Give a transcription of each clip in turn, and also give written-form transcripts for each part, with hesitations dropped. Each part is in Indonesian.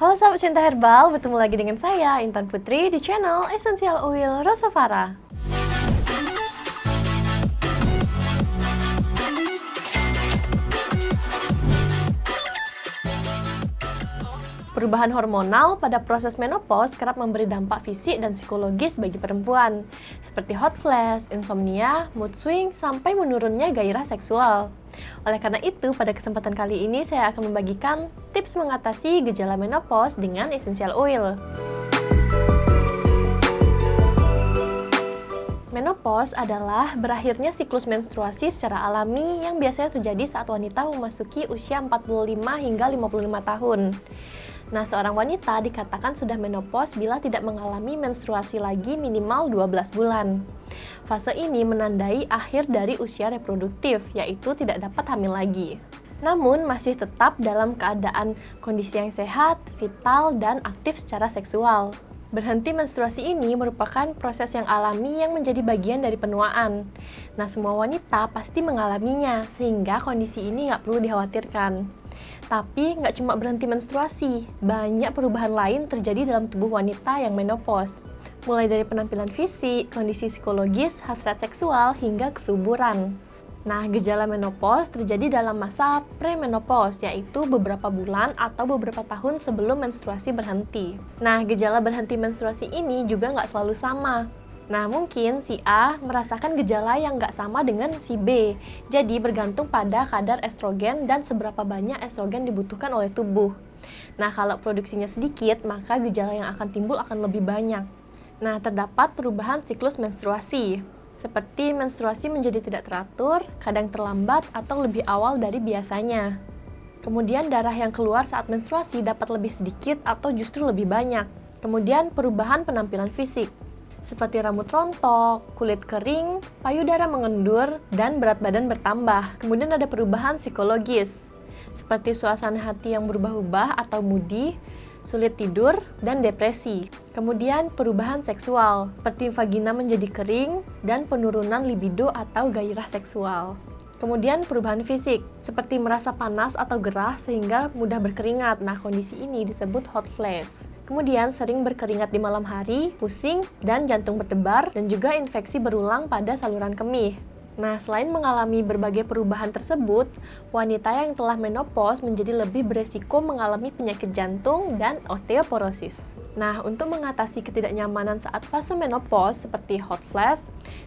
Halo sahabat cinta herbal, bertemu lagi dengan saya Intan Putri di channel Essential Oil Rosavara. Perubahan hormonal pada proses menopause kerap memberi dampak fisik dan psikologis bagi perempuan, seperti hot flash, insomnia, mood swing, sampai menurunnya gairah seksual. Oleh karena itu, pada kesempatan kali ini saya akan membagikan tips mengatasi gejala menopause dengan essential oil. Menopause adalah berakhirnya siklus menstruasi secara alami yang biasanya terjadi saat wanita memasuki usia 45 hingga 55 tahun. Nah, seorang wanita dikatakan sudah menopause bila tidak mengalami menstruasi lagi minimal 12 bulan. Fase ini menandai akhir dari usia reproduktif, yaitu tidak dapat hamil lagi. Namun, masih tetap dalam keadaan kondisi yang sehat, vital, dan aktif secara seksual. Berhenti menstruasi ini merupakan proses yang alami yang menjadi bagian dari penuaan. Nah, semua wanita pasti mengalaminya, sehingga kondisi ini nggak perlu dikhawatirkan. Tapi nggak cuma berhenti menstruasi, banyak perubahan lain terjadi dalam tubuh wanita yang menopause. Mulai dari penampilan fisik, kondisi psikologis, hasrat seksual, hingga kesuburan. Nah, gejala menopause terjadi dalam masa premenopause, yaitu beberapa bulan atau beberapa tahun sebelum menstruasi berhenti. Nah, gejala berhenti menstruasi ini juga nggak selalu sama. Nah, mungkin si A merasakan gejala yang nggak sama dengan si B. Jadi, bergantung pada kadar estrogen dan seberapa banyak estrogen dibutuhkan oleh tubuh. Nah, kalau produksinya sedikit, maka gejala yang akan timbul akan lebih banyak. Nah, terdapat perubahan siklus menstruasi, seperti menstruasi menjadi tidak teratur, kadang terlambat, atau lebih awal dari biasanya. Kemudian, darah yang keluar saat menstruasi dapat lebih sedikit atau justru lebih banyak. Kemudian, perubahan penampilan fisik, seperti rambut rontok, kulit kering, payudara mengendur, dan berat badan bertambah. Kemudian ada perubahan psikologis, seperti suasana hati yang berubah-ubah atau moody, sulit tidur, dan depresi. Kemudian perubahan seksual, seperti vagina menjadi kering, dan penurunan libido atau gairah seksual. Kemudian perubahan fisik, seperti merasa panas atau gerah sehingga mudah berkeringat. Nah, kondisi ini disebut hot flash. Kemudian sering berkeringat di malam hari, pusing, dan jantung berdebar, dan juga infeksi berulang pada saluran kemih. Nah, selain mengalami berbagai perubahan tersebut, wanita yang telah menopause menjadi lebih beresiko mengalami penyakit jantung dan osteoporosis. Nah, untuk mengatasi ketidaknyamanan saat fase menopause seperti hot flash,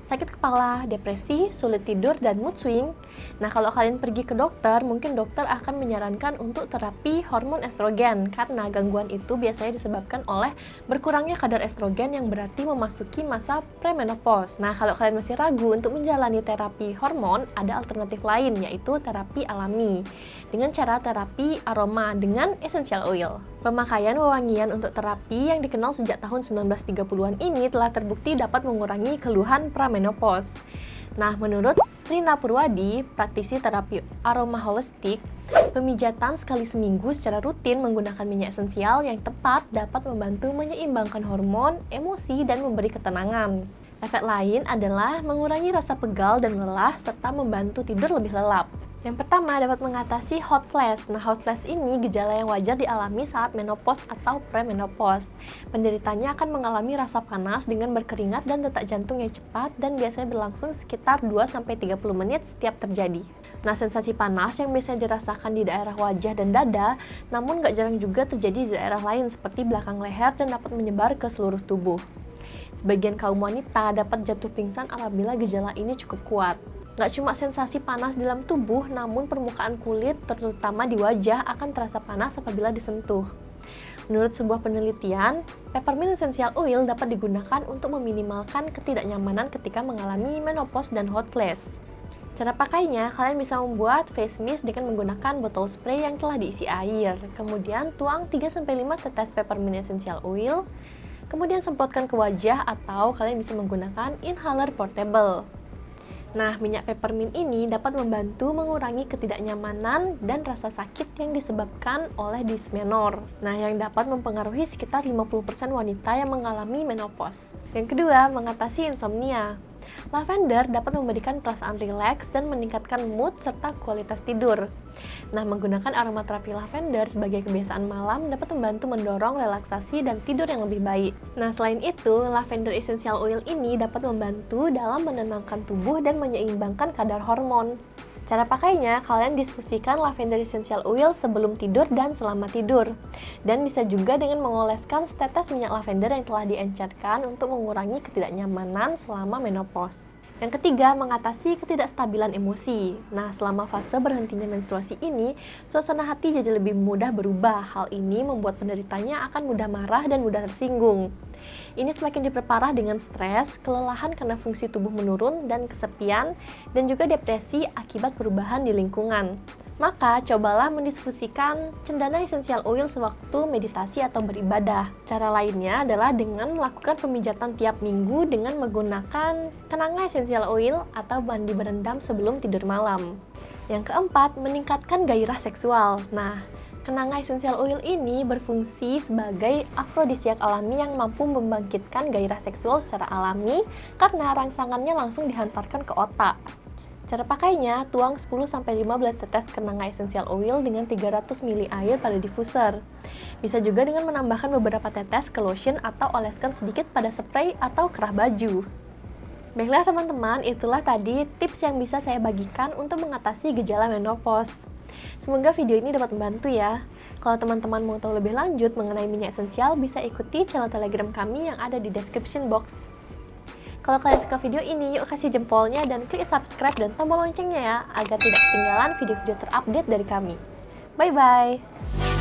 sakit kepala, depresi, sulit tidur, dan mood swing. Nah, kalau kalian pergi ke dokter, mungkin dokter akan menyarankan untuk terapi hormon estrogen karena gangguan itu biasanya disebabkan oleh berkurangnya kadar estrogen yang berarti memasuki masa premenopause. Nah, kalau kalian masih ragu untuk menjalani terapi hormon, ada alternatif lain yaitu terapi alami dengan cara terapi aroma dengan essential oil. Pemakaian wewangian untuk terapi yang dikenal sejak tahun 1930-an ini telah terbukti dapat mengurangi keluhan pramenopause. Nah, menurut Rina Purwadi, praktisi terapi aroma holistik, pemijatan sekali seminggu secara rutin menggunakan minyak esensial yang tepat dapat membantu menyeimbangkan hormon, emosi, dan memberi ketenangan. Efek lain adalah mengurangi rasa pegal dan lelah serta membantu tidur lebih lelap. Yang pertama dapat mengatasi hot flash. Nah, hot flash ini gejala yang wajar dialami saat menopause atau premenopause. Penderitanya akan mengalami rasa panas dengan berkeringat dan detak jantung yang cepat dan biasanya berlangsung sekitar 2-30 menit setiap terjadi. Nah, sensasi panas yang biasanya dirasakan di daerah wajah dan dada, namun gak jarang juga terjadi di daerah lain seperti belakang leher dan dapat menyebar ke seluruh tubuh. Sebagian kaum wanita dapat jatuh pingsan apabila gejala ini cukup kuat. Nggak cuma sensasi panas dalam tubuh, namun permukaan kulit, terutama di wajah, akan terasa panas apabila disentuh. Menurut sebuah penelitian, peppermint essential oil dapat digunakan untuk meminimalkan ketidaknyamanan ketika mengalami menopause dan hot flash. Cara pakainya, kalian bisa membuat face mist dengan menggunakan botol spray yang telah diisi air. Kemudian tuang 3-5 tetes peppermint essential oil. Kemudian semprotkan ke wajah atau kalian bisa menggunakan inhaler portable. Nah, minyak peppermint ini dapat membantu mengurangi ketidaknyamanan dan rasa sakit yang disebabkan oleh dysmenor. Nah, yang dapat mempengaruhi sekitar 50% wanita yang mengalami menopause. Yang kedua, mengatasi insomnia. Lavender dapat memberikan perasaan rileks dan meningkatkan mood serta kualitas tidur. Nah, menggunakan aromaterapi lavender sebagai kebiasaan malam dapat membantu mendorong relaksasi dan tidur yang lebih baik. Nah, selain itu, lavender essential oil ini dapat membantu dalam menenangkan tubuh dan menyeimbangkan kadar hormon. Cara pakainya, kalian diskusikan lavender essential oil sebelum tidur dan selama tidur. Dan bisa juga dengan mengoleskan setetes minyak lavender yang telah diencerkan untuk mengurangi ketidaknyamanan selama menopause. Yang ketiga, mengatasi ketidakstabilan emosi. Nah, selama fase berhentinya menstruasi ini, suasana hati jadi lebih mudah berubah. Hal ini membuat penderitanya akan mudah marah dan mudah tersinggung. Ini semakin diperparah dengan stres, kelelahan karena fungsi tubuh menurun, dan kesepian, dan juga depresi akibat perubahan di lingkungan. Maka, cobalah mendiskusikan cendana essential oil sewaktu meditasi atau beribadah. Cara lainnya adalah dengan melakukan pemijatan tiap minggu dengan menggunakan kenanga essential oil atau mandi berendam sebelum tidur malam. Yang keempat, meningkatkan gairah seksual. Nah, kenanga essential oil ini berfungsi sebagai afrodisiak alami yang mampu membangkitkan gairah seksual secara alami karena rangsangannya langsung dihantarkan ke otak. Cara pakainya, tuang 10-15 tetes kenanga essential oil dengan 300 ml air pada diffuser. Bisa juga dengan menambahkan beberapa tetes ke lotion atau oleskan sedikit pada spray atau kerah baju. Baiklah teman-teman, itulah tadi tips yang bisa saya bagikan untuk mengatasi gejala menopause. Semoga video ini dapat membantu ya. Kalau teman-teman mau tahu lebih lanjut mengenai minyak esensial, bisa ikuti channel Telegram kami yang ada di description box. Kalau kalian suka video ini, yuk kasih jempolnya dan klik subscribe dan tombol loncengnya ya, agar tidak ketinggalan video-video terupdate dari kami. Bye-bye!